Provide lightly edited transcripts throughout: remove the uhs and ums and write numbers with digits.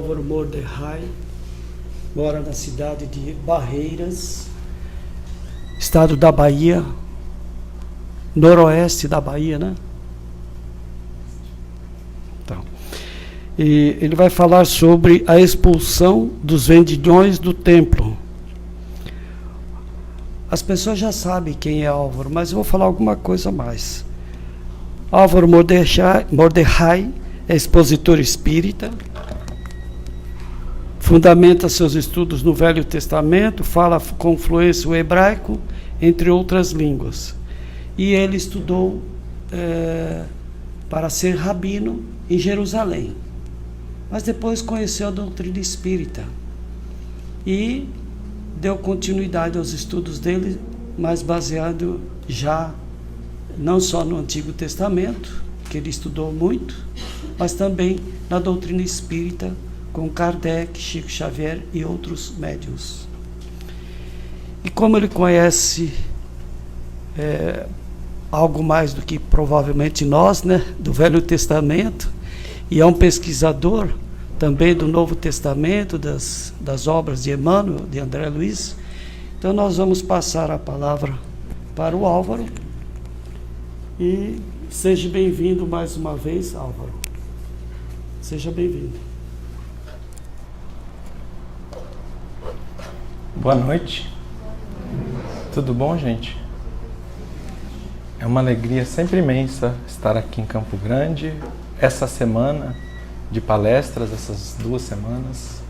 Álvaro Mordecai, mora na cidade de Barreiras, estado da Bahia, noroeste da Bahia, né? Então, e ele vai falar sobre a expulsão dos vendilhões do templo. As pessoas já sabem quem é Álvaro, mas eu vou falar alguma coisa a mais. Álvaro Mordecai é expositor espírita, fundamenta seus estudos no Velho Testamento, fala com fluência o hebraico, entre outras línguas. E ele estudou para ser rabino em Jerusalém. Mas depois conheceu a doutrina espírita e deu continuidade aos estudos dele, mas baseado já não só no Antigo Testamento, que ele estudou muito, mas também na doutrina espírita, com Kardec, Chico Xavier e outros médiuns. E como ele conhece algo mais do que provavelmente nós, né, do Velho Testamento, e é um pesquisador também do Novo Testamento, das obras de Emmanuel, de André Luiz, então nós vamos passar a palavra para o Álvaro. E seja bem-vindo mais uma vez, Álvaro. Seja bem-vindo. Boa noite. Tudo bom, gente? É uma alegria sempre imensa estar aqui em Campo Grande. Essa semana de palestras, essas 2 semanas,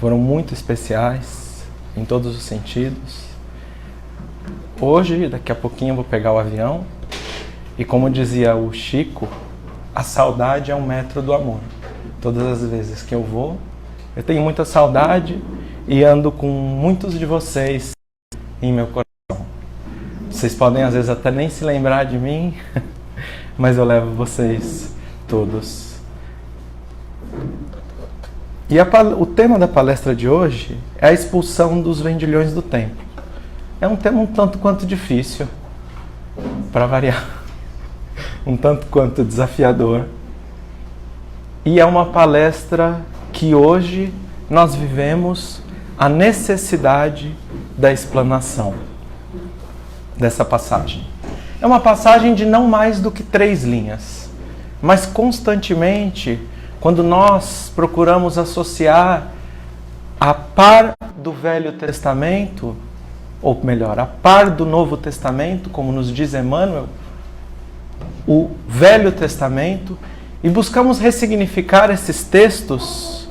foram muito especiais em todos os sentidos. Hoje, daqui a pouquinho, eu vou pegar o avião. E como dizia o Chico, a saudade é 1 metro do amor. Todas as vezes que eu vou, eu tenho muita saudade e ando com muitos de vocês em meu coração. Vocês podem às vezes até nem se lembrar de mim, mas eu levo vocês todos. E o tema da palestra de hoje é a expulsão dos vendilhões do templo. É um tema um tanto quanto difícil, para variar. Um tanto quanto desafiador. E é uma palestra que hoje nós vivemos a necessidade da explanação dessa passagem. É uma passagem de não mais do que 3 linhas, mas constantemente, quando nós procuramos associar a par do Velho Testamento, ou melhor, a par do Novo Testamento, como nos diz Emmanuel, o Velho Testamento, e buscamos ressignificar esses textos,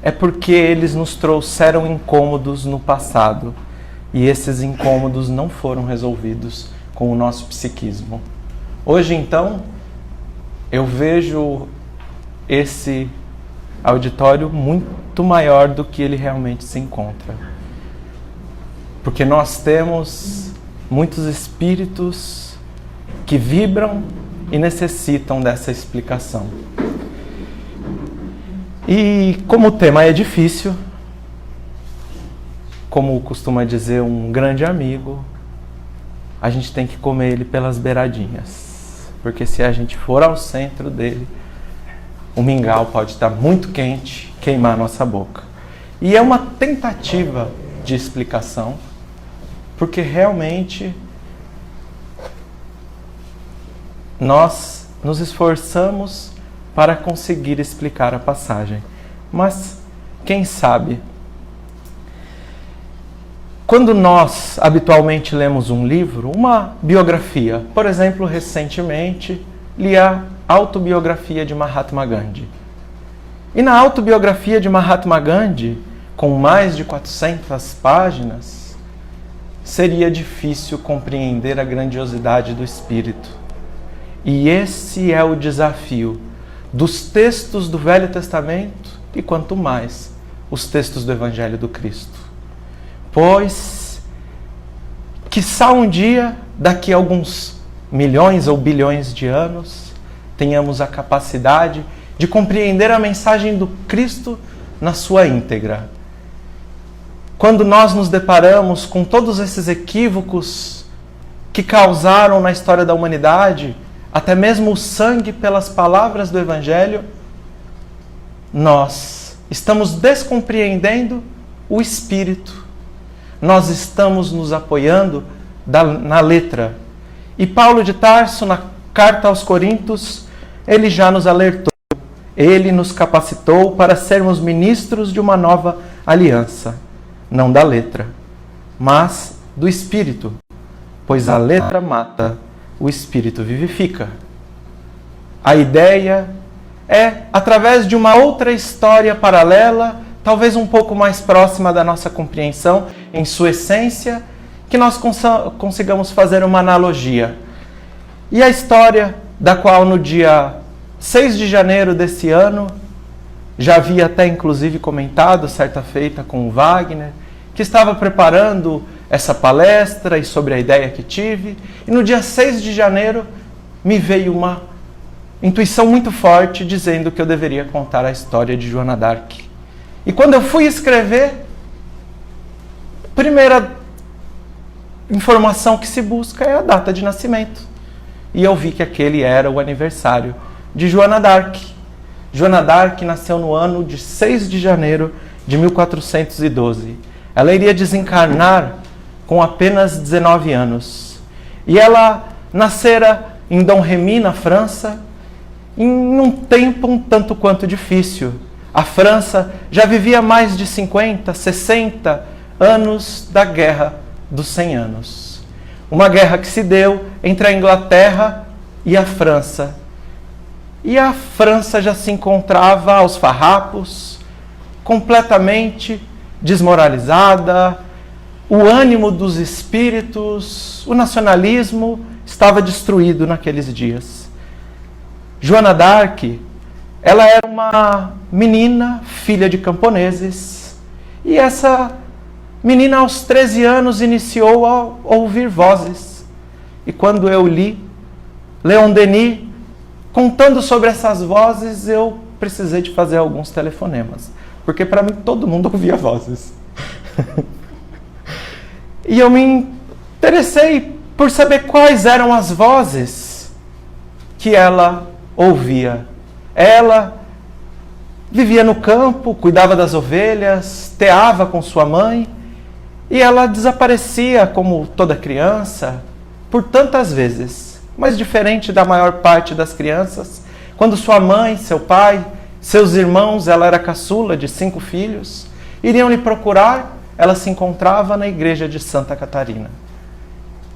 é porque eles nos trouxeram incômodos no passado, e esses incômodos não foram resolvidos com o nosso psiquismo. Hoje, então, eu vejo esse auditório muito maior do que ele realmente se encontra. Porque nós temos muitos espíritos que vibram e necessitam dessa explicação. E como o tema é difícil, como costuma dizer um grande amigo, a gente tem que comer ele pelas beiradinhas. Porque se a gente for ao centro dele, o mingau pode estar muito quente, queimar a nossa boca. E é uma tentativa de explicação, porque realmente nós nos esforçamos para conseguir explicar a passagem. Mas, quem sabe, quando nós habitualmente lemos um livro, uma biografia, por exemplo, recentemente li a autobiografia de Mahatma Gandhi. E na autobiografia de Mahatma Gandhi, com mais de 400 páginas, seria difícil compreender a grandiosidade do espírito. E esse é o desafio dos textos do Velho Testamento e, quanto mais, os textos do Evangelho do Cristo. Pois, quiçá um dia, daqui a alguns milhões ou bilhões de anos, tenhamos a capacidade de compreender a mensagem do Cristo na sua íntegra. Quando nós nos deparamos com todos esses equívocos que causaram na história da humanidade até mesmo o sangue pelas palavras do Evangelho, nós estamos descompreendendo o espírito. Nós estamos nos apoiando na letra. E Paulo de Tarso, na carta aos Coríntios, ele já nos alertou. Ele nos capacitou para sermos ministros de uma nova aliança, não da letra, mas do espírito, pois a letra mata, o espírito vivifica. A ideia é, através de uma outra história paralela, talvez um pouco mais próxima da nossa compreensão, em sua essência, que nós consigamos fazer uma analogia. E a história da qual no dia 6 de janeiro desse ano, já havia até inclusive comentado certa feita com o Wagner, que estava preparando essa palestra e sobre a ideia que tive, e no dia 6 de janeiro me veio uma intuição muito forte dizendo que eu deveria contar a história de Joana d'Arc. E quando eu fui escrever, a primeira informação que se busca é a data de nascimento. E eu vi que aquele era o aniversário de Joana d'Arc. Joana d'Arc nasceu no ano de 6 de janeiro de 1412. Ela iria desencarnar com apenas 19 anos. E ela nascera em Domremy, na França, em um tempo um tanto quanto difícil. A França já vivia mais de 50, 60 anos da Guerra dos 100 Anos. Uma guerra que se deu entre a Inglaterra e a França. E a França já se encontrava aos farrapos, completamente desmoralizada, o ânimo dos espíritos, o nacionalismo estava destruído naqueles dias. Joana d'Arc, ela era uma menina, filha de camponeses, e essa menina aos 13 anos iniciou a ouvir vozes. E quando eu li Leon Denis contando sobre essas vozes, eu precisei de fazer alguns telefonemas, porque para mim todo mundo ouvia vozes. E eu me interessei por saber quais eram as vozes que ela ouvia. Ela vivia no campo, cuidava das ovelhas, teava com sua mãe, e ela desaparecia, como toda criança, por tantas vezes. Mas diferente da maior parte das crianças, quando sua mãe, seu pai, seus irmãos, ela era caçula de 5 filhos, iriam lhe procurar, ela se encontrava na igreja de Santa Catarina.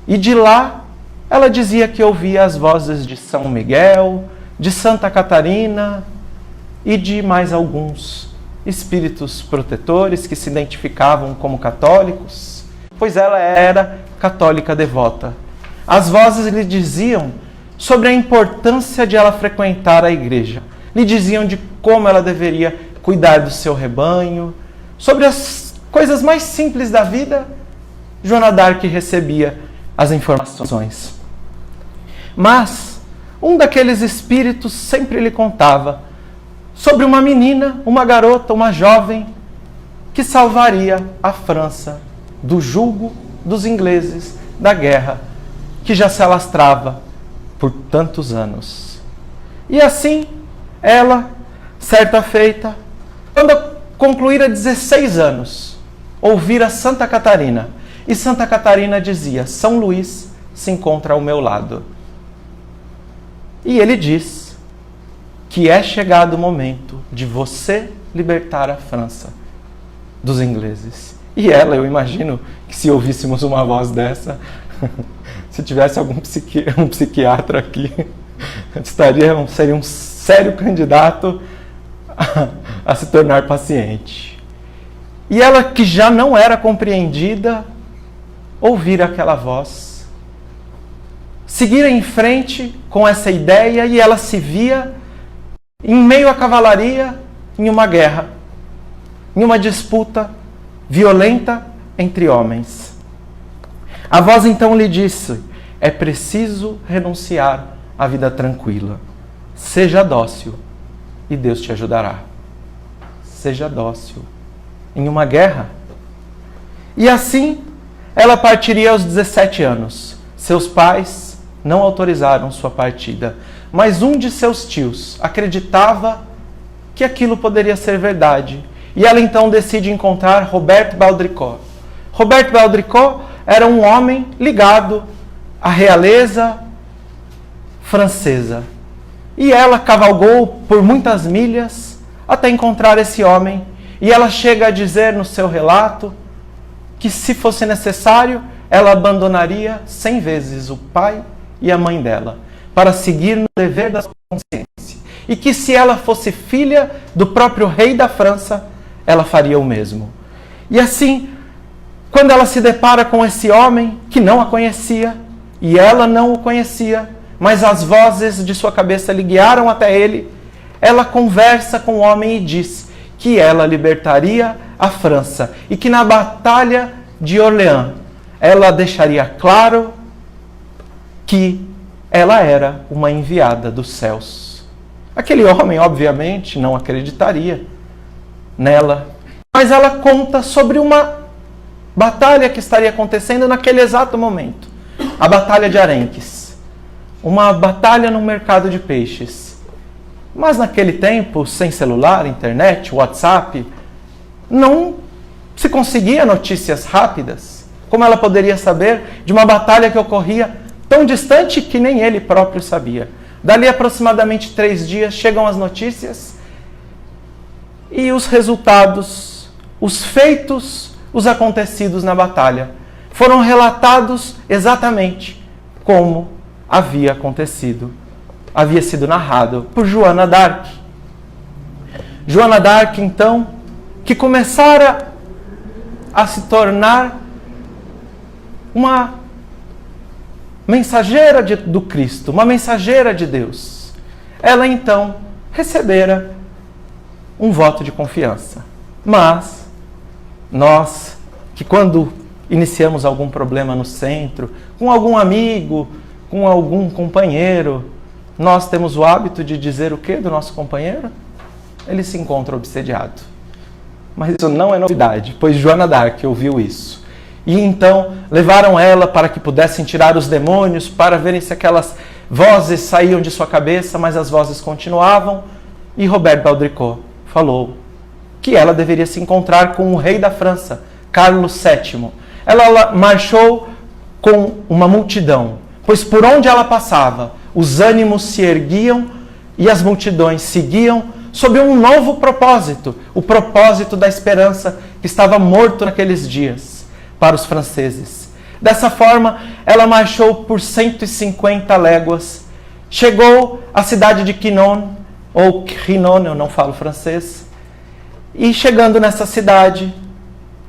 E de lá, ela dizia que ouvia as vozes de São Miguel, de Santa Catarina e de mais alguns espíritos protetores que se identificavam como católicos, pois ela era católica devota. As vozes lhe diziam sobre a importância de ela frequentar a igreja, lhe diziam de como ela deveria cuidar do seu rebanho, sobre as coisas mais simples da vida. Joana d'Arc recebia as informações. Mas um daqueles espíritos sempre lhe contava sobre uma menina, uma garota, uma jovem, que salvaria a França do jugo dos ingleses, da guerra, que já se alastrava por tantos anos. E assim, ela, certa feita, quando concluíra 16 anos, ouvira Santa Catarina. E Santa Catarina dizia: São Luís se encontra ao meu lado. E ele diz que é chegado o momento de você libertar a França dos ingleses. E ela, eu imagino que se ouvíssemos uma voz dessa, se tivesse algum psiquiatra aqui, seria um sério candidato a se tornar paciente. E ela, que já não era compreendida, ouvir aquela voz, seguir em frente com essa ideia, e ela se via em meio à cavalaria, em uma guerra, em uma disputa violenta entre homens. A voz então lhe disse: é preciso renunciar à vida tranquila. Seja dócil e Deus te ajudará. Seja dócil em uma guerra. E assim, ela partiria aos 17 anos. Seus pais não autorizaram sua partida, mas um de seus tios acreditava que aquilo poderia ser verdade. E ela então decide encontrar Robert Baudricot. Robert Baudricot era um homem ligado à realeza francesa. E ela cavalgou por muitas milhas até encontrar esse homem. E ela chega a dizer no seu relato que, se fosse necessário, ela abandonaria 100 vezes o pai e a mãe dela para seguir no dever da sua consciência. E que, se ela fosse filha do próprio rei da França, ela faria o mesmo. E assim, quando ela se depara com esse homem que não a conhecia, e ela não o conhecia, mas as vozes de sua cabeça lhe guiaram até ele, ela conversa com o homem e diz que ela libertaria a França e que na Batalha de Orleans ela deixaria claro que ela era uma enviada dos céus. Aquele homem, obviamente, não acreditaria nela, mas ela conta sobre uma batalha que estaria acontecendo naquele exato momento. A Batalha de Arenques. Uma batalha no mercado de peixes. Mas naquele tempo, sem celular, internet, WhatsApp, não se conseguia notícias rápidas. Como ela poderia saber de uma batalha que ocorria tão distante que nem ele próprio sabia? Dali aproximadamente 3 dias chegam as notícias e os resultados, os feitos, os acontecidos na batalha foram relatados exatamente como havia acontecido, havia sido narrado por Joana d'Arc. Joana d'Arc, então, que começara a se tornar mensageira do Cristo, uma mensageira de Deus. Ela então recebera um voto de confiança. Mas nós, que quando iniciamos algum problema no centro, com algum amigo, com algum companheiro, nós temos o hábito de dizer o que do nosso companheiro? Ele se encontra obsediado. Mas isso não é novidade, pois Joana d'Arc ouviu isso. E então levaram ela para que pudessem tirar os demônios, para verem se aquelas vozes saíam de sua cabeça, mas as vozes continuavam. E Robert Baudricot falou que ela deveria se encontrar com o rei da França, Carlos VII. Ela marchou com uma multidão, pois por onde ela passava, os ânimos se erguiam e as multidões seguiam sob um novo propósito, o propósito da esperança que estava morto naqueles dias para os franceses. Dessa forma, ela marchou por 150 léguas, chegou à cidade de Chinon, ou Chinon, eu não falo francês, e chegando nessa cidade,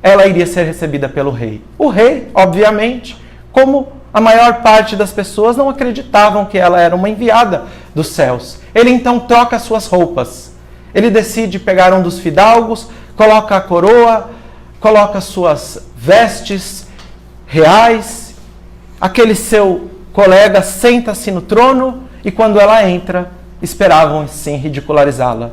ela iria ser recebida pelo rei. O rei, obviamente, como a maior parte das pessoas não acreditavam que ela era uma enviada dos céus. Ele então troca suas roupas. Ele decide pegar um dos fidalgos, coloca a coroa, coloca suas vestes reais. Aquele seu colega senta-se no trono e quando ela entra, esperavam sim ridicularizá-la.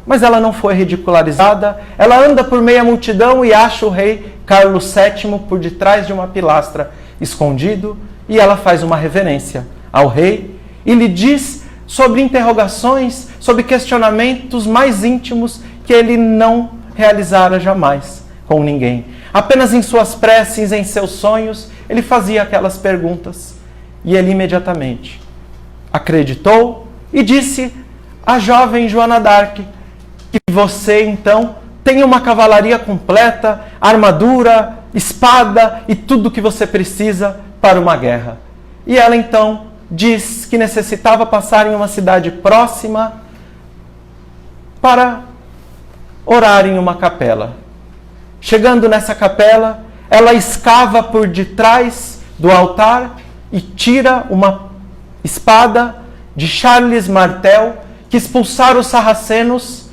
Mas ela não foi ridicularizada, ela anda por meia multidão e acha o rei Carlos VII por detrás de uma pilastra, escondido, e ela faz uma reverência ao rei e lhe diz sobre interrogações, sobre questionamentos mais íntimos que ele não realizara jamais com ninguém. Apenas em suas preces, em seus sonhos, ele fazia aquelas perguntas e ele imediatamente acreditou e disse à jovem Joana d'Arc que você então tem uma cavalaria completa, armadura, espada e tudo o que você precisa para uma guerra. E ela então diz que necessitava passar em uma cidade próxima para orar em uma capela. Chegando nessa capela, ela escava por detrás do altar e tira uma espada de Charles Martel que expulsara os sarracenos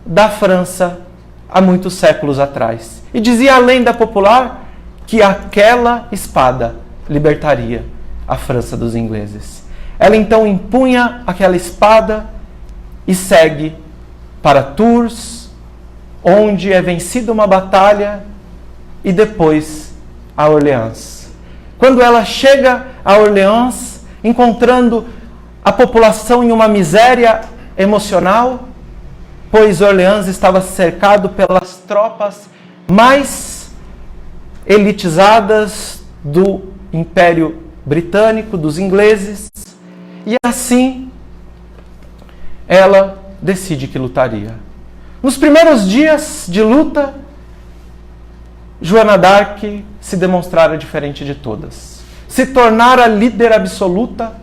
da França há muitos séculos atrás. E dizia a lenda popular que aquela espada libertaria a França dos ingleses. Ela então empunha aquela espada e segue para Tours, onde é vencida uma batalha, e depois a Orleans. Quando ela chega a Orleans, encontrando a população em uma miséria emocional, pois Orleans estava cercado pelas tropas mais elitizadas do Império Britânico, dos ingleses, e assim ela decide que lutaria. Nos primeiros dias de luta, Joana d'Arc se demonstrara diferente de todas. Se tornara líder absoluta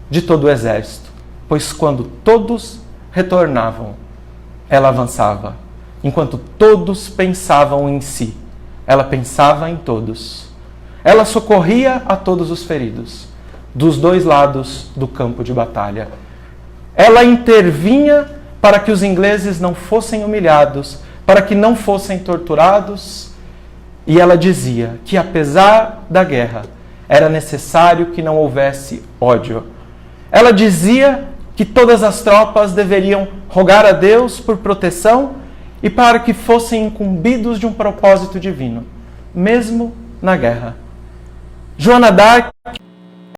de todo o exército, pois quando todos retornavam, ela avançava. Enquanto todos pensavam em si, ela pensava em todos. Ela socorria a todos os feridos, dos dois lados do campo de batalha. Ela intervinha para que os ingleses não fossem humilhados, para que não fossem torturados, e ela dizia que, apesar da guerra, era necessário que não houvesse ódio. Ela dizia que todas as tropas deveriam rogar a Deus por proteção e para que fossem incumbidos de um propósito divino, mesmo na guerra. Joana d'Arc,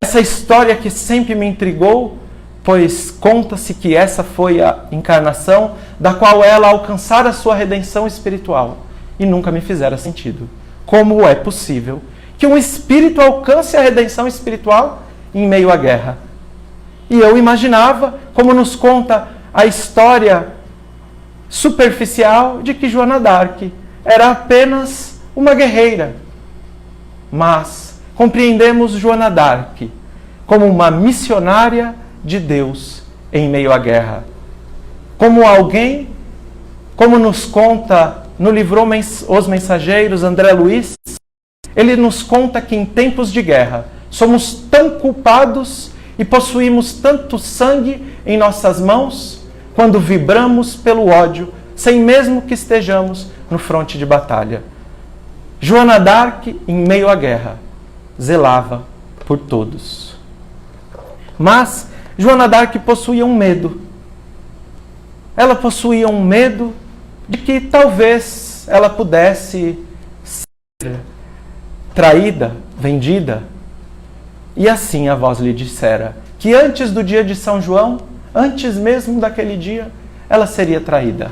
essa história que sempre me intrigou, pois conta-se que essa foi a encarnação da qual ela alcançara a sua redenção espiritual, e nunca me fizera sentido. Como é possível que um espírito alcance a redenção espiritual em meio à guerra? E eu imaginava, como nos conta a história superficial, de que Joana d'Arc era apenas uma guerreira. Mas compreendemos Joana d'Arc como uma missionária de Deus em meio à guerra. Como alguém, como nos conta no livro Os Mensageiros, André Luiz, ele nos conta que em tempos de guerra somos tão culpados e possuímos tanto sangue em nossas mãos quando vibramos pelo ódio, sem mesmo que estejamos no fronte de batalha. Joana d'Arc, em meio à guerra, zelava por todos. Mas Joana d'Arc possuía um medo. Ela possuía um medo de que talvez ela pudesse ser traída, vendida. E assim a voz lhe dissera que antes do dia de São João, antes mesmo daquele dia, ela seria traída.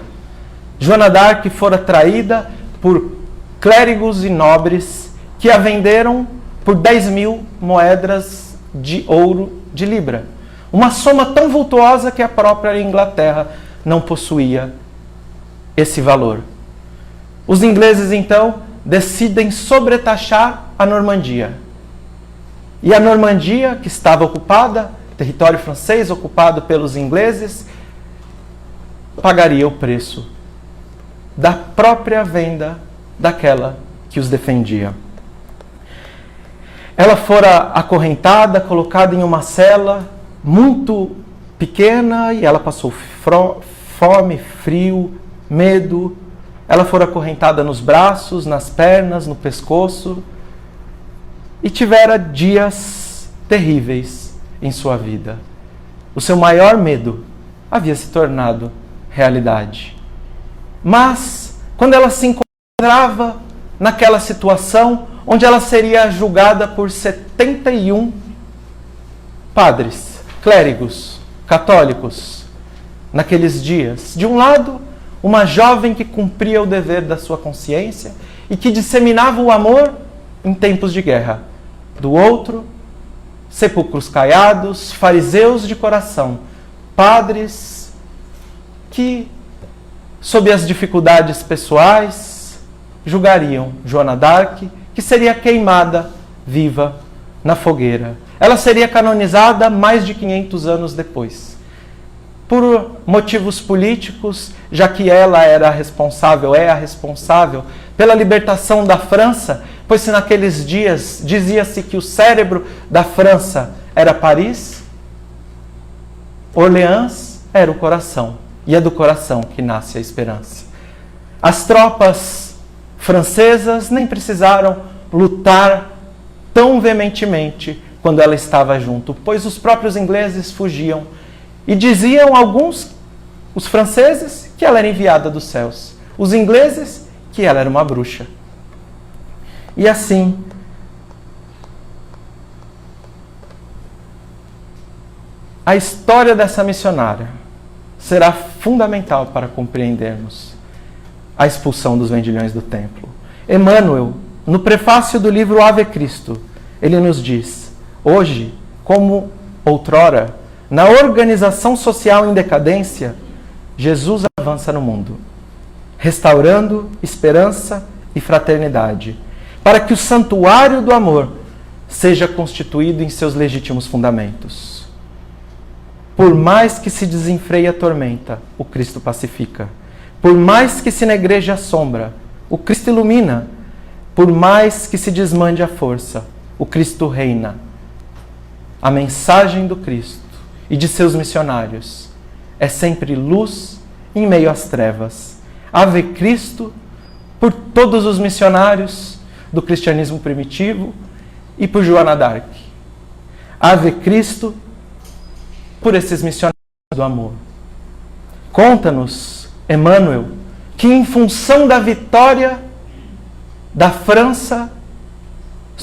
Joana d'Arc fora traída por clérigos e nobres que a venderam por 10.000 moedas de ouro de libra. Uma soma tão vultuosa que a própria Inglaterra não possuía esse valor. Os ingleses, então, decidem sobretaxar a Normandia. E a Normandia, que estava ocupada, território francês ocupado pelos ingleses, pagaria o preço da própria venda daquela que os defendia. Ela fora acorrentada, colocada em uma cela muito pequena, e ela passou fome, frio, medo. Ela fora acorrentada nos braços, nas pernas, no pescoço, e tivera dias terríveis em sua vida. O seu maior medo havia se tornado realidade. Mas, quando ela se encontrava naquela situação onde ela seria julgada por 71 padres, clérigos, católicos, naqueles dias. De um lado, uma jovem que cumpria o dever da sua consciência e que disseminava o amor em tempos de guerra. Do outro, sepulcros caiados, fariseus de coração, padres que, sob as dificuldades pessoais, julgariam Joana d'Arc, que seria queimada viva na fogueira. Ela seria canonizada mais de 500 anos depois. Por motivos políticos, já que ela era a responsável pela libertação da França, pois se naqueles dias dizia-se que o cérebro da França era Paris, Orleans era o coração, e é do coração que nasce a esperança. As tropas francesas nem precisaram lutar tão veementemente quando ela estava junto, pois os próprios ingleses fugiam e diziam alguns, os franceses, que ela era enviada dos céus, os ingleses, que ela era uma bruxa. E assim, a história dessa missionária será fundamental para compreendermos a expulsão dos vendilhões do templo. Emmanuel, no prefácio do livro Ave Cristo, ele nos diz: hoje, como outrora, na organização social em decadência, Jesus avança no mundo, restaurando esperança e fraternidade, para que o santuário do amor seja constituído em seus legítimos fundamentos. Por mais que se desenfreie a tormenta, o Cristo pacifica. Por mais que se negreje a sombra, o Cristo ilumina. Por mais que se desmande a força, o Cristo reina. A mensagem do Cristo e de seus missionários é sempre luz em meio às trevas. Ave Cristo por todos os missionários do cristianismo primitivo e por Joana d'Arc. Ave Cristo por esses missionários do amor. Conta-nos, Emmanuel, que em função da vitória da França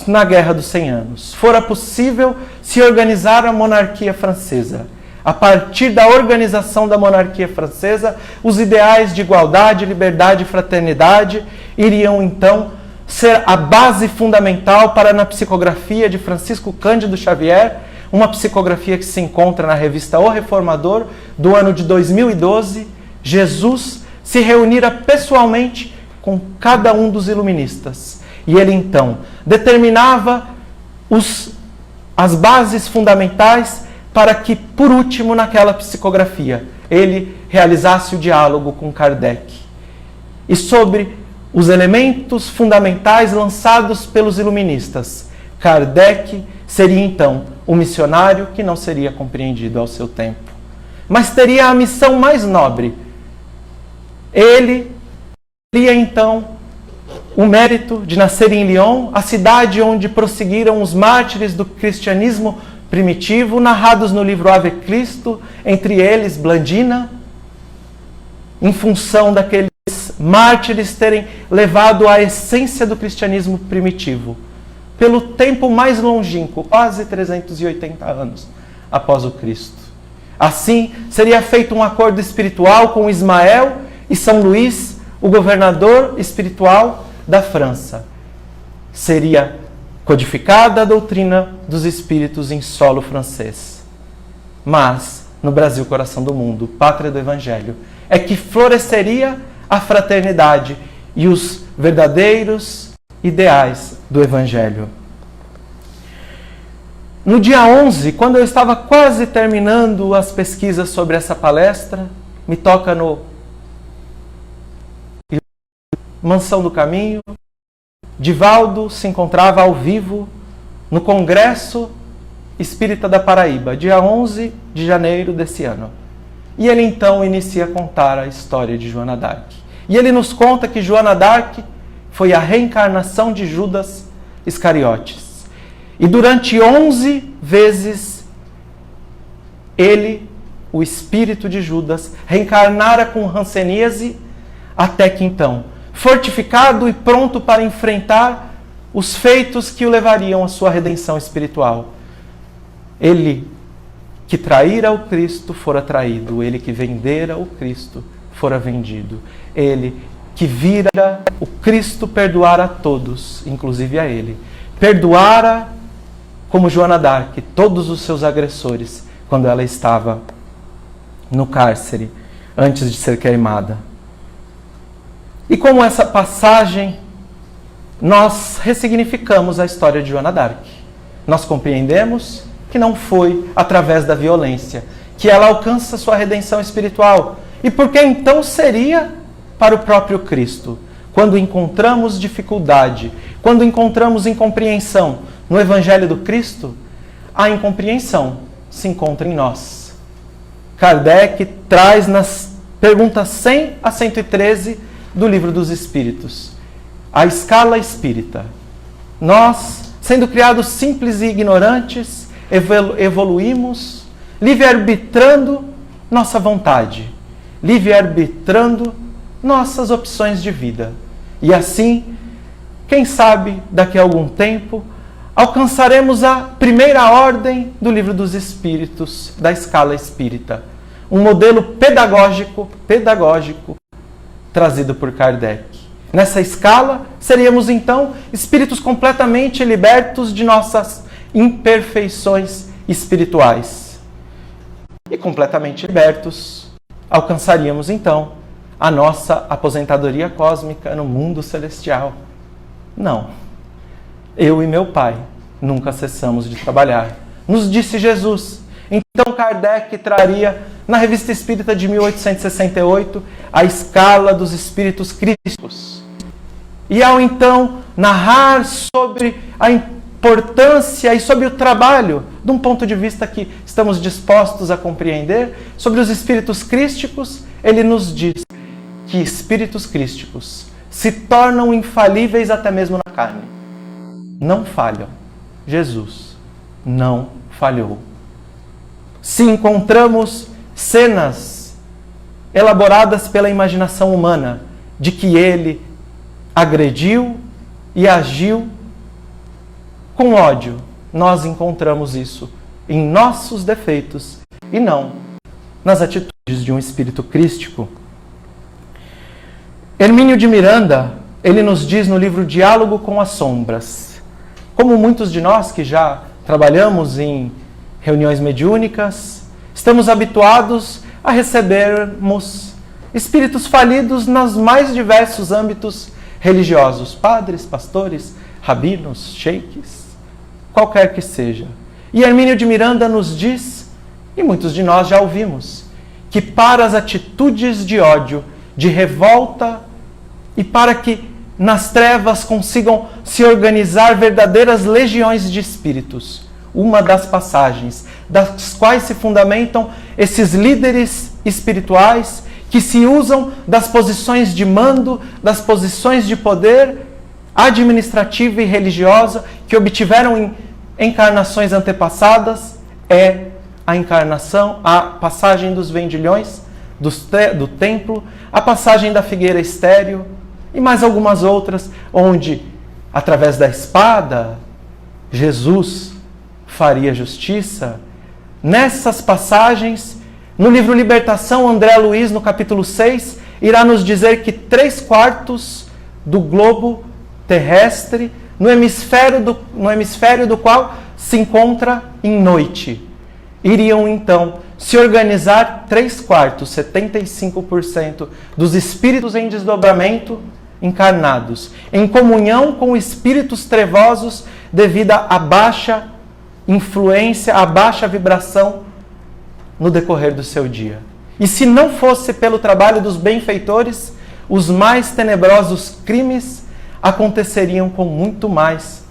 na Guerra dos 100 Anos, fora possível se organizar a monarquia francesa. A partir da organização da monarquia francesa, os ideais de igualdade, liberdade e fraternidade iriam então ser a base fundamental para, na psicografia de Francisco Cândido Xavier, uma psicografia que se encontra na revista O Reformador, do ano de 2012, Jesus se reunira pessoalmente com cada um dos iluministas. E ele então determinava as bases fundamentais para que, por último, naquela psicografia, ele realizasse o diálogo com Kardec. E sobre os elementos fundamentais lançados pelos iluministas, Kardec seria então um missionário que não seria compreendido ao seu tempo, mas teria a missão mais nobre. Ele teria então o mérito de nascer em Lyon, a cidade onde prosseguiram os mártires do cristianismo primitivo, narrados no livro Ave Cristo, entre eles Blandina, em função daqueles mártires terem levado a essência do cristianismo primitivo, pelo tempo mais longínquo, quase 380 anos após o Cristo. Assim, seria feito um acordo espiritual com Ismael e São Luís, o governador espiritual da França. Seria codificada a doutrina dos espíritos em solo francês. Mas, no Brasil, coração do mundo, pátria do Evangelho, é que floresceria a fraternidade e os verdadeiros ideais do Evangelho. No dia 11, quando eu estava quase terminando as pesquisas sobre essa palestra, me toca no Mansão do Caminho. Divaldo se encontrava ao vivo no Congresso Espírita da Paraíba, dia 11 de janeiro desse ano. E ele então inicia a contar a história de Joana d'Arc. E ele nos conta que Joana d'Arc foi a reencarnação de Judas Iscariotes. E durante 11 vezes, ele, o espírito de Judas, reencarnara com hanseníase, até que então, fortificado e pronto para enfrentar os feitos que o levariam à sua redenção espiritual. Ele que traíra o Cristo fora traído, ele que vendera o Cristo fora vendido, ele que vira o Cristo perdoar a todos, inclusive a ele. Perdoara, como Joana d'Arc, todos os seus agressores, quando ela estava no cárcere, antes de ser queimada. E como essa passagem, nós ressignificamos a história de Joana d'Arc. Nós compreendemos que não foi através da violência que ela alcança sua redenção espiritual. E por que então seria para o próprio Cristo? Quando encontramos dificuldade, quando encontramos incompreensão no Evangelho do Cristo, a incompreensão se encontra em nós. Kardec traz nas perguntas 100 a 113 do Livro dos Espíritos a escala espírita. Nós, sendo criados simples e ignorantes, evoluímos, livre-arbitrando nossa vontade, livre-arbitrando nossas opções de vida. E assim, quem sabe, daqui a algum tempo, alcançaremos a primeira ordem do Livro dos Espíritos, da escala espírita, um modelo pedagógico trazido por Kardec. Nessa escala, seríamos então espíritos completamente libertos de nossas imperfeições espirituais. E completamente libertos, alcançaríamos então a nossa aposentadoria cósmica no mundo celestial. Não. Eu e meu Pai nunca cessamos de trabalhar. Nos disse Jesus. Então Kardec traria, na Revista Espírita de 1868, a escala dos espíritos crísticos. E ao então narrar sobre a importância e sobre o trabalho, de um ponto de vista que estamos dispostos a compreender, sobre os espíritos crísticos, ele nos diz que espíritos crísticos se tornam infalíveis até mesmo na carne. Não falham. Jesus não falhou. Se encontramos cenas elaboradas pela imaginação humana de que ele agrediu e agiu com ódio, nós encontramos isso em nossos defeitos e não nas atitudes de um espírito crístico. Hermínio de Miranda, ele nos diz no livro Diálogo com as Sombras, como muitos de nós que já trabalhamos em reuniões mediúnicas, estamos habituados a recebermos espíritos falidos nos mais diversos âmbitos religiosos, padres, pastores, rabinos, sheiks, qualquer que seja. E Hermínio de Miranda nos diz, e muitos de nós já ouvimos, que para as atitudes de ódio, de revolta, e para que nas trevas consigam se organizar verdadeiras legiões de espíritos, uma das passagens das quais se fundamentam esses líderes espirituais que se usam das posições de mando, das posições de poder administrativa e religiosa que obtiveram em encarnações antepassadas, é a encarnação, a passagem dos vendilhões do templo, a passagem da figueira estéril e mais algumas outras, onde, através da espada, Jesus faria justiça. Nessas passagens, no livro Libertação, André Luiz, no capítulo 6, irá nos dizer que 3/4 do globo terrestre, no hemisfério do qual se encontra em noite, iriam então se organizar 3/4, 75% dos espíritos em desdobramento encarnados, em comunhão com espíritos trevosos devido à baixa influência, à baixa vibração no decorrer do seu dia. E se não fosse pelo trabalho dos benfeitores, os mais tenebrosos crimes aconteceriam com muito mais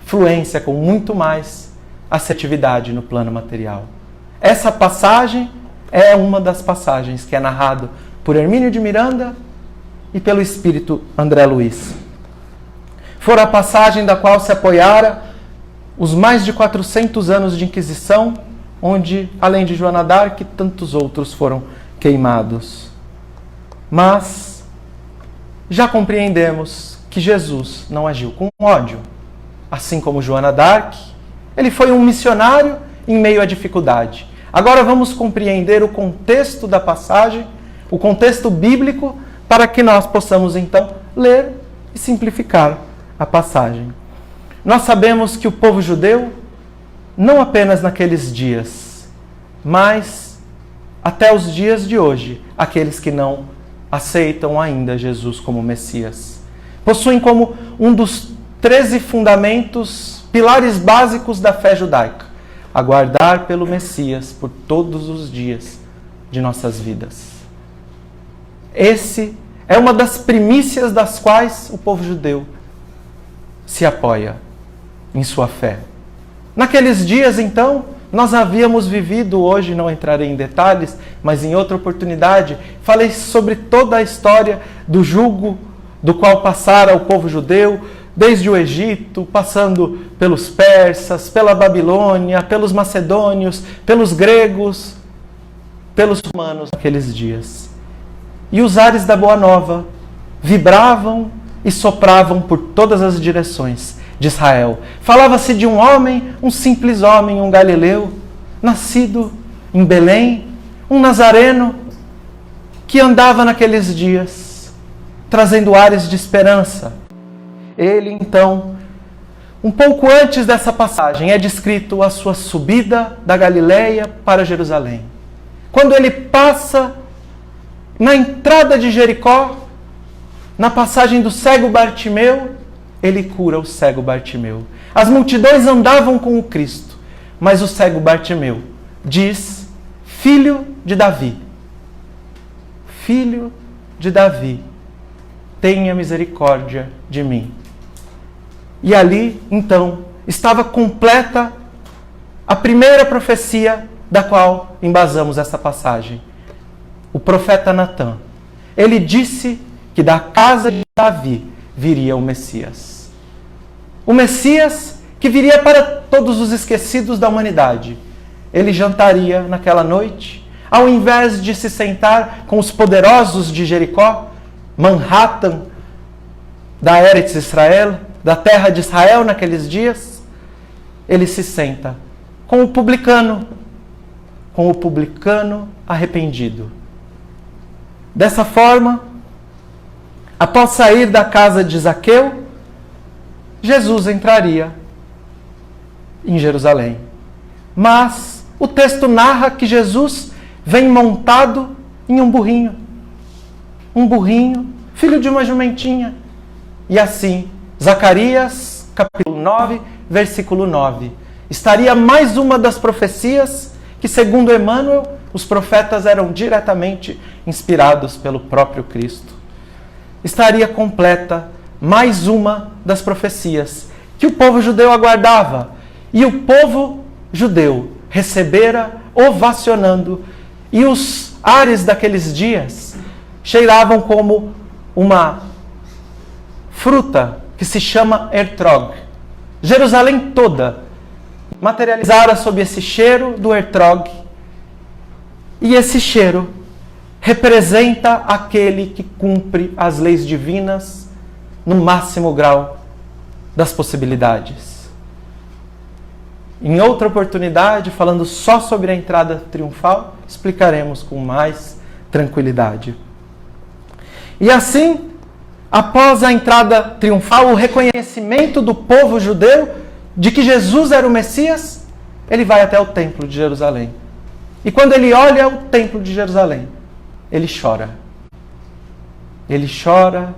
fluência, com muito mais assertividade no plano material. Essa passagem é uma das passagens que é narrado por Hermínio de Miranda e pelo espírito André Luiz. Fora a passagem da qual se apoiara os mais de 400 anos de Inquisição, onde, além de Joana d'Arc, tantos outros foram queimados. Mas já compreendemos que Jesus não agiu com ódio. Assim como Joana d'Arc, ele foi um missionário em meio à dificuldade. Agora vamos compreender o contexto da passagem, o contexto bíblico, para que nós possamos então ler e simplificar a passagem. Nós sabemos que o povo judeu, não apenas naqueles dias, mas até os dias de hoje, aqueles que não aceitam ainda Jesus como Messias, possuem como um dos 13 fundamentos, pilares básicos da fé judaica, aguardar pelo Messias por todos os dias de nossas vidas. Esse é uma das primícias das quais o povo judeu se apoia em sua fé. Naqueles dias, então, nós havíamos vivido, hoje não entrarei em detalhes, mas em outra oportunidade, falei sobre toda a história do jugo do qual passara o povo judeu, desde o Egito, passando pelos persas, pela Babilônia, pelos macedônios, pelos gregos, pelos romanos naqueles dias. E os ares da Boa Nova vibravam e sopravam por todas as direções de Israel. Falava-se de um homem, um simples homem, um galileu, nascido em Belém, um nazareno que andava naqueles dias, trazendo ares de esperança. Ele, então, um pouco antes dessa passagem, é descrito a sua subida da Galileia para Jerusalém. Quando ele passa na entrada de Jericó, na passagem do cego Bartimeu, ele cura o cego Bartimeu. As multidões andavam com o Cristo, mas o cego Bartimeu diz: Filho de Davi, Filho de Davi, tenha misericórdia de mim. E ali, então, estava completa a primeira profecia da qual embasamos essa passagem. O profeta Natã. Ele disse que da casa de Davi viria o Messias. O Messias que viria para todos os esquecidos da humanidade. Ele jantaria naquela noite, ao invés de se sentar com os poderosos de Jericó, Manhattan, da Eretz Israel, da terra de Israel naqueles dias, ele se senta com o publicano arrependido. Dessa forma, após sair da casa de Zaqueu, Jesus entraria em Jerusalém. Mas o texto narra que Jesus vem montado em um burrinho. Um burrinho, filho de uma jumentinha. E assim, Zacarias, capítulo 9, versículo 9. Estaria mais uma das profecias que, segundo Emmanuel, os profetas eram diretamente inspirados pelo próprio Cristo. Estaria completa mais uma das profecias que o povo judeu aguardava. E o povo judeu recebera ovacionando. E os ares daqueles dias cheiravam como uma fruta que se chama ertrog. Jerusalém toda materializada sob esse cheiro do ertrog. E esse cheiro representa aquele que cumpre as leis divinas no máximo grau das possibilidades. Em outra oportunidade, falando só sobre a entrada triunfal, explicaremos com mais tranquilidade. E assim, após a entrada triunfal, o reconhecimento do povo judeu de que Jesus era o Messias, ele vai até o templo de Jerusalém. E quando ele olha o templo de Jerusalém, ele chora. Ele chora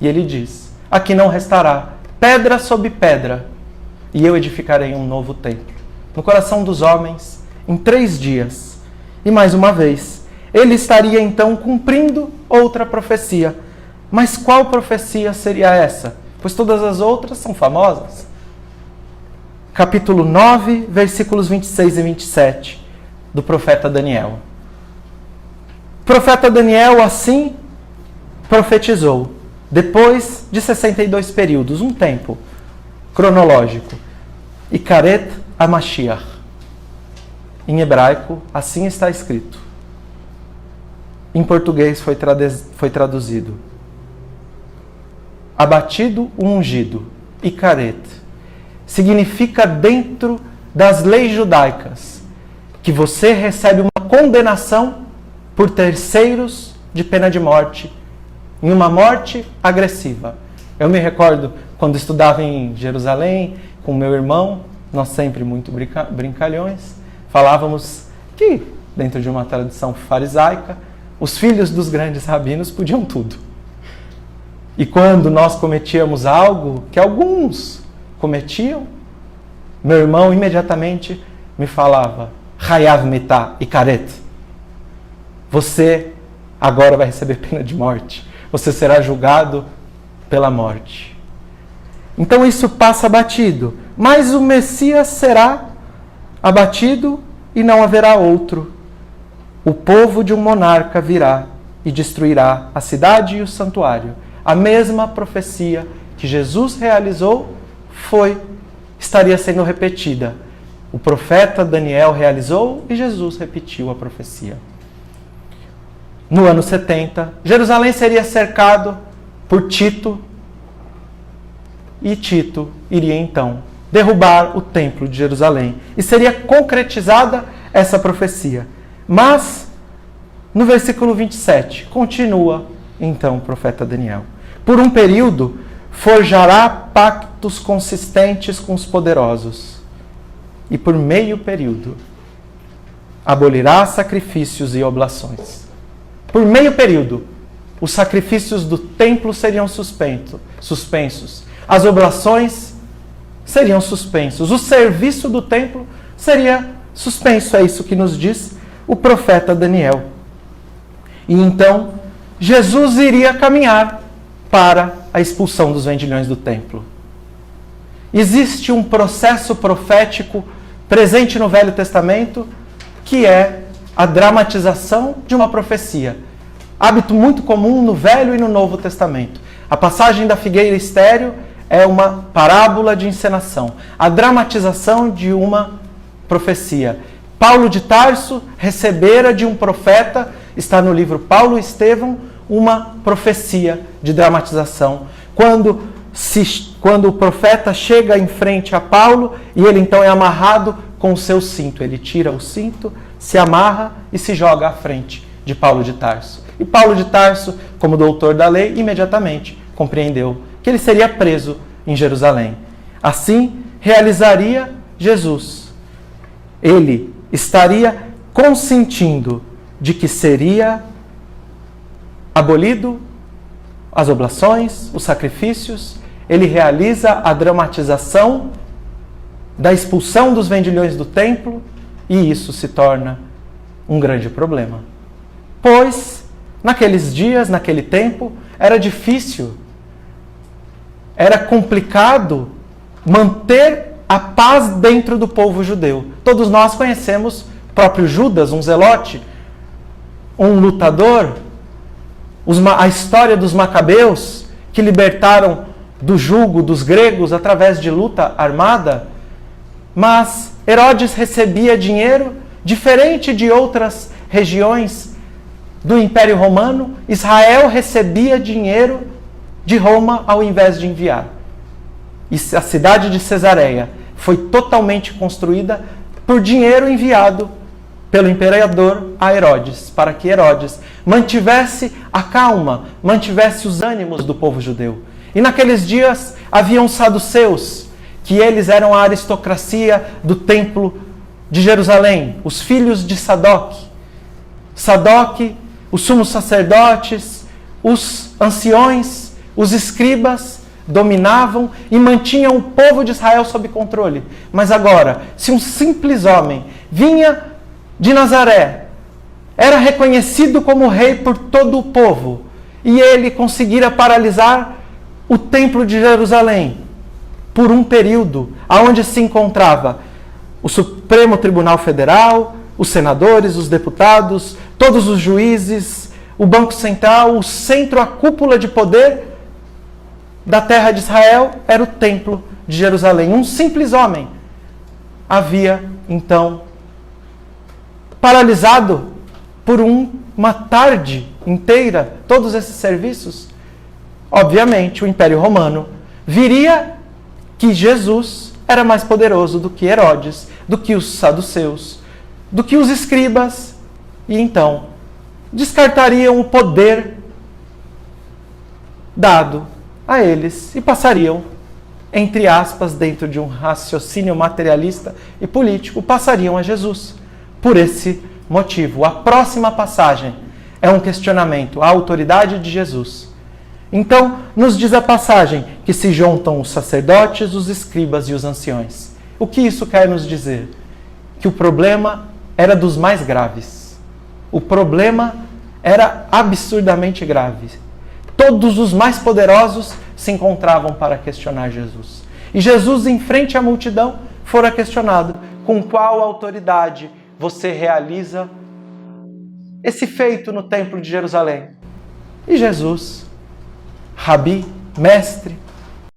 e ele diz: aqui não restará pedra sobre pedra, e eu edificarei um novo templo no coração dos homens em 3 dias. E mais uma vez, ele estaria então cumprindo outra profecia. Mas qual profecia seria essa? Pois todas as outras são famosas. Capítulo 9, versículos 26 e 27 do profeta Daniel. O profeta Daniel assim profetizou, depois de 62 períodos, um tempo cronológico. Ikaret HaMashiach. Em hebraico, assim está escrito. Em português foi traduzido: abatido o ungido. Ikaret significa, dentro das leis judaicas, que você recebe uma condenação por terceiros de pena de morte, em uma morte agressiva. Eu me recordo, quando estudava em Jerusalém, com meu irmão, nós sempre muito brincalhões, falávamos que, dentro de uma tradição farisaica, os filhos dos grandes rabinos podiam tudo. E quando nós cometíamos algo que alguns cometiam, meu irmão imediatamente me falava: Hayav mitah ikaret. Você agora vai receber pena de morte. Você será julgado pela morte. Então isso passa batido. Mas o Messias será abatido e não haverá outro. O povo de um monarca virá e destruirá a cidade e o santuário. A mesma profecia que Jesus realizou estaria sendo repetida. O profeta Daniel realizou e Jesus repetiu a profecia. No ano 70, Jerusalém seria cercado por Tito, e Tito iria então derrubar o templo de Jerusalém. E seria concretizada essa profecia. Mas, no versículo 27, continua então o profeta Daniel. Por um período, forjará pactos consistentes com os poderosos. E por meio período, abolirá sacrifícios e oblações. Por meio período, os sacrifícios do templo seriam suspensos. As oblações seriam suspensos. O serviço do templo seria suspenso. É isso que nos diz o profeta Daniel. E então, Jesus iria caminhar para a expulsão dos vendilhões do templo. Existe um processo profético presente no Velho Testamento, que é a dramatização de uma profecia. Hábito muito comum no Velho e no Novo Testamento. A passagem da figueira estéril é uma parábola de encenação. A dramatização de uma profecia. Paulo de Tarso recebera de um profeta, está no livro Paulo e Estevão, uma profecia de dramatização. Quando o profeta chega em frente a Paulo e ele então é amarrado com o seu cinto. Ele tira o cinto, se amarra e se joga à frente de Paulo de Tarso. E Paulo de Tarso, como doutor da lei, imediatamente compreendeu que ele seria preso em Jerusalém. Assim, realizaria Jesus. Ele estaria consentindo de que seria abolido as oblações, os sacrifícios. Ele realiza a dramatização da expulsão dos vendilhões do templo, e isso se torna um grande problema. Pois, naqueles dias, naquele tempo, era difícil, era complicado manter a paz dentro do povo judeu. Todos nós conhecemos o próprio Judas, um zelote, um lutador, a história dos macabeus, que libertaram do jugo dos gregos através de luta armada. Mas Herodes recebia dinheiro diferente de outras regiões do Império Romano. Israel recebia dinheiro de Roma ao invés de enviar. E a cidade de Cesareia foi totalmente construída por dinheiro enviado pelo imperador a Herodes, para que Herodes mantivesse a calma, mantivesse os ânimos do povo judeu. E naqueles dias haviam saduceus, que eles eram a aristocracia do templo de Jerusalém, os filhos de Sadoc. Sadoc, os sumos sacerdotes, os anciões, os escribas dominavam e mantinham o povo de Israel sob controle. Mas agora, se um simples homem vinha de Nazaré, era reconhecido como rei por todo o povo, e ele conseguira paralisar o templo de Jerusalém por um período, onde se encontrava o Supremo Tribunal Federal, os senadores, os deputados, todos os juízes, o Banco Central, o centro, a cúpula de poder da terra de Israel era o templo de Jerusalém. Um simples homem havia, então, paralisado por uma tarde inteira todos esses serviços. Obviamente, o Império Romano viria que Jesus era mais poderoso do que Herodes, do que os saduceus, do que os escribas, e então descartariam o poder dado a eles e passariam, entre aspas, dentro de um raciocínio materialista e político, passariam a Jesus. Por esse motivo, a próxima passagem é um questionamento à autoridade de Jesus. Então, nos diz a passagem que se juntam os sacerdotes, os escribas e os anciões. O que isso quer nos dizer? Que o problema era dos mais graves. O problema era absurdamente grave. Todos os mais poderosos se encontravam para questionar Jesus. E Jesus, em frente à multidão, fora questionado: com qual autoridade você realiza esse feito no templo de Jerusalém? E Jesus, rabi, mestre,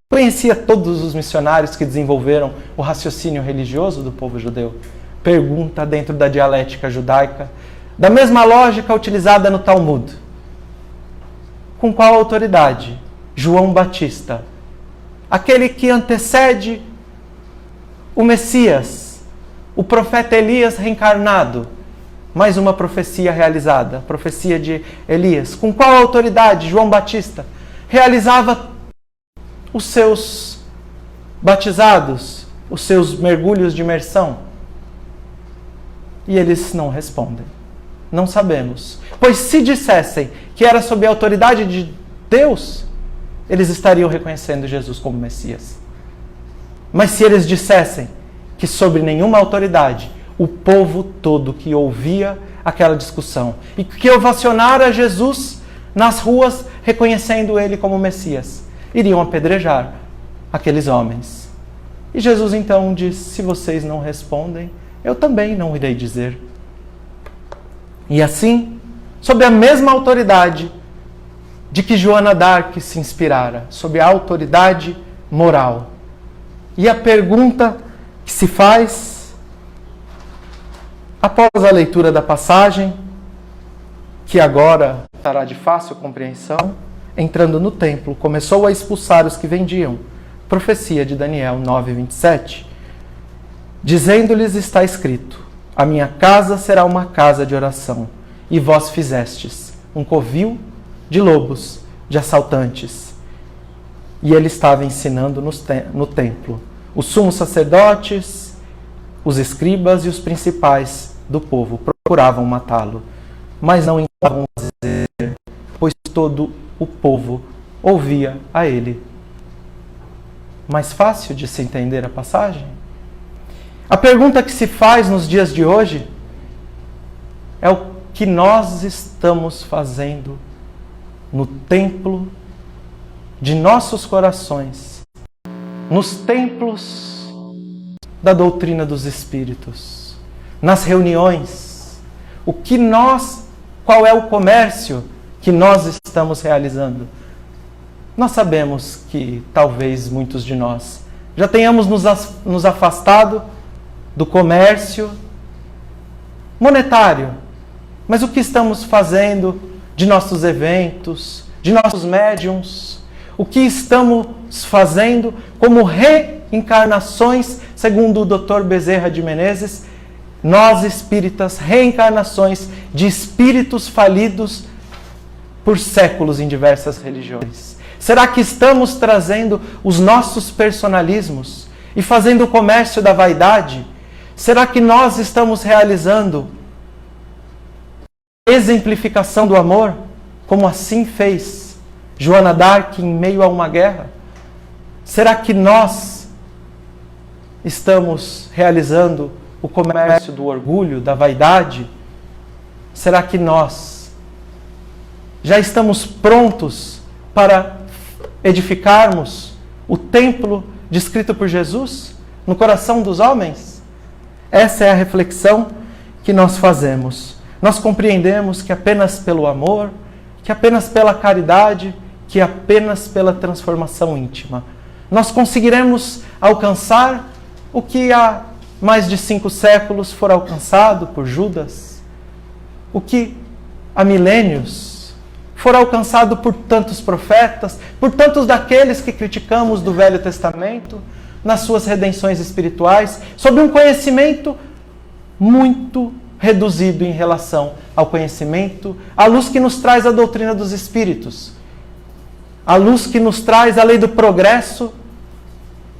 conhecia todos os missionários que desenvolveram o raciocínio religioso do povo judeu. Pergunta dentro da dialética judaica, da mesma lógica utilizada no Talmud: com qual autoridade João Batista, aquele que antecede o Messias, o profeta Elias reencarnado. Mais uma profecia realizada, a profecia de Elias. Com qual autoridade João Batista realizava os seus batizados, os seus mergulhos de imersão? E eles não respondem. Não sabemos. Pois se dissessem que era sob a autoridade de Deus, eles estariam reconhecendo Jesus como Messias. Mas se eles dissessem que sobre nenhuma autoridade, o povo todo que ouvia aquela discussão e que ovacionara Jesus nas ruas, reconhecendo ele como Messias, iriam apedrejar aqueles homens. E Jesus então diz: se vocês não respondem, eu também não irei dizer. E assim, sob a mesma autoridade de que Joana d'Arc se inspirara, sob a autoridade moral. E a pergunta que se faz, após a leitura da passagem, que agora estará de fácil compreensão, entrando no templo, começou a expulsar os que vendiam. Profecia de Daniel 9:27. Dizendo-lhes está escrito: a minha casa será uma casa de oração, e vós fizestes um covil de lobos, de assaltantes. E ele estava ensinando no templo. Os sumos sacerdotes, os escribas e os principais do povo procuravam matá-lo, mas não entravam a dizer, pois todo o povo ouvia a ele. Mais fácil de se entender a passagem? A pergunta que se faz nos dias de hoje é o que nós estamos fazendo no templo de nossos corações, nos templos da doutrina dos Espíritos, nas reuniões. Qual é o comércio que nós estamos realizando? Nós sabemos que talvez muitos de nós já tenhamos nos afastado do comércio monetário, mas o que estamos fazendo de nossos eventos, de nossos médiums, o que estamos fazendo como reencarnações, segundo o Dr. Bezerra de Menezes, nós espíritas, reencarnações de espíritos falidos por séculos em diversas religiões. Será que estamos trazendo os nossos personalismos e fazendo o comércio da vaidade? Será que nós estamos realizando a exemplificação do amor, como assim fez Joana d'Arc em meio a uma guerra? Será que nós estamos realizando o comércio do orgulho, da vaidade? Será que nós já estamos prontos para edificarmos o templo descrito por Jesus no coração dos homens? Essa é a reflexão que nós fazemos. Nós compreendemos que apenas pelo amor, que apenas pela caridade, que apenas pela transformação íntima, nós conseguiremos alcançar o que há mais de 5 séculos for alcançado por Judas, o que há milênios for alcançado por tantos profetas, por tantos daqueles que criticamos do Velho Testamento, nas suas redenções espirituais, sob um conhecimento muito reduzido em relação ao conhecimento, à luz que nos traz a doutrina dos Espíritos, a luz que nos traz a lei do progresso,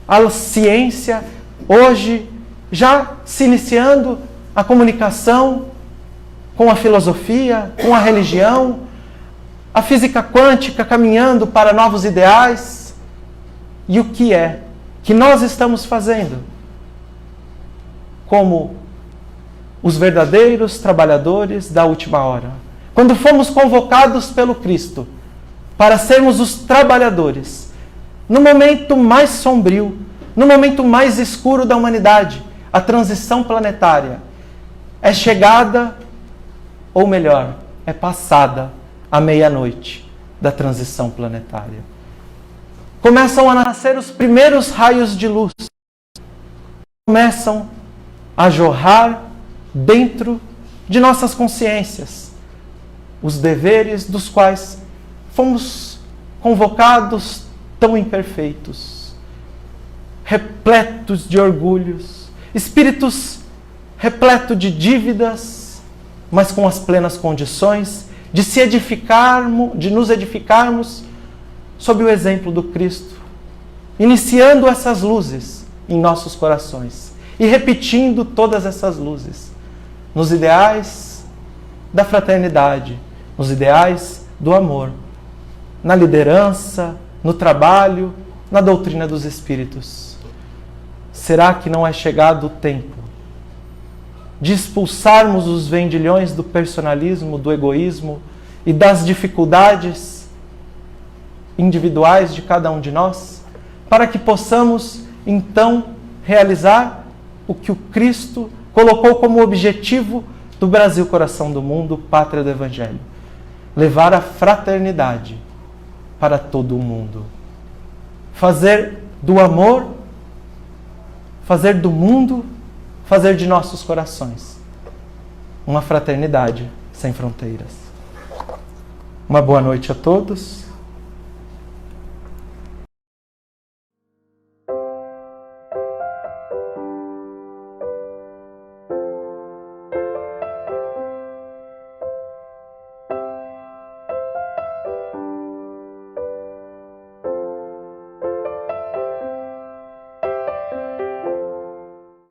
a ciência, hoje já se iniciando a comunicação com a filosofia, com a religião, a física quântica caminhando para novos ideais. E o que é que nós estamos fazendo como os verdadeiros trabalhadores da última hora? Quando fomos convocados pelo Cristo para sermos os trabalhadores, no momento mais sombrio, no momento mais escuro da humanidade, a transição planetária é chegada, ou melhor, é passada a meia-noite da transição planetária. Começam a nascer os primeiros raios de luz. Começam a jorrar dentro de nossas consciências os deveres dos quais fomos convocados tão imperfeitos, repletos de orgulhos, espíritos repleto de dívidas, mas com as plenas condições de nos edificarmos sob o exemplo do Cristo, iniciando essas luzes em nossos corações e repetindo todas essas luzes nos ideais da fraternidade, nos ideais do amor, na liderança, no trabalho, na doutrina dos Espíritos. Será que não é chegado o tempo de expulsarmos os vendilhões do personalismo, do egoísmo e das dificuldades individuais de cada um de nós, para que possamos, então, realizar o que o Cristo colocou como objetivo do Brasil, coração do mundo, pátria do Evangelho: levar a fraternidade para todo o mundo. Fazer do amor, fazer do mundo, fazer de nossos corações uma fraternidade sem fronteiras. Uma boa noite a todos.